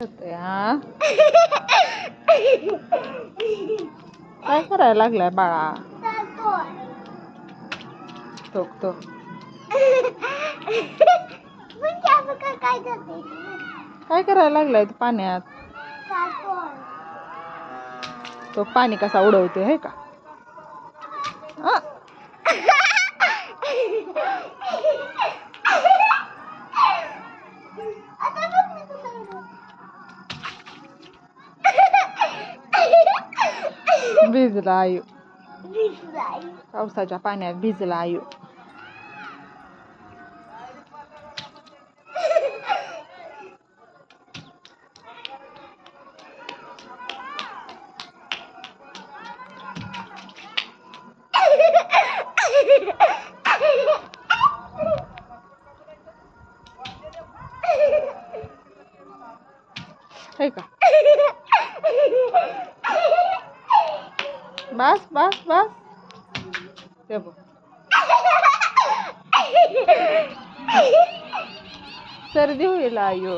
हा काय करायला लागलाय बाळा? तो काय करायला लागलाय तू पाण्यात? तो पाणी कसा उडवतोय हे का? भिजला आयु, पावसाच्या पाण्यात भिजला आयु. हे का? बस बस बस. ते बघ सर्दी होईल आयु.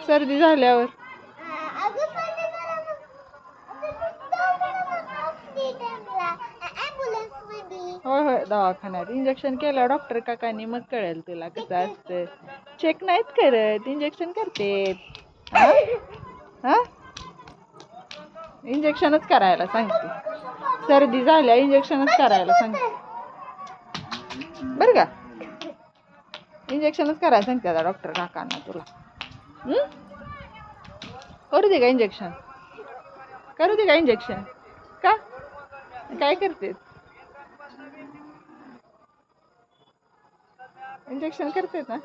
सर्दी झाल्यावर होय होय दवाखान्यात इंजेक्शन केलं डॉक्टर काकांनी, मग कळेल तुला कसं असतं. चेक नाहीत करत, इंजेक्शन करते. हा इंजेक्शनच करायला सांगते. सर्दी झाल्या इंजेक्शनच करायला सांगते बरं का? इंजेक्शनच करायला सांगते आता डॉक्टर काकांना तुला. करू दे का इंजेक्शन? करू दे का इंजेक्शन? का काय करते? इंजेक्शन करते ना?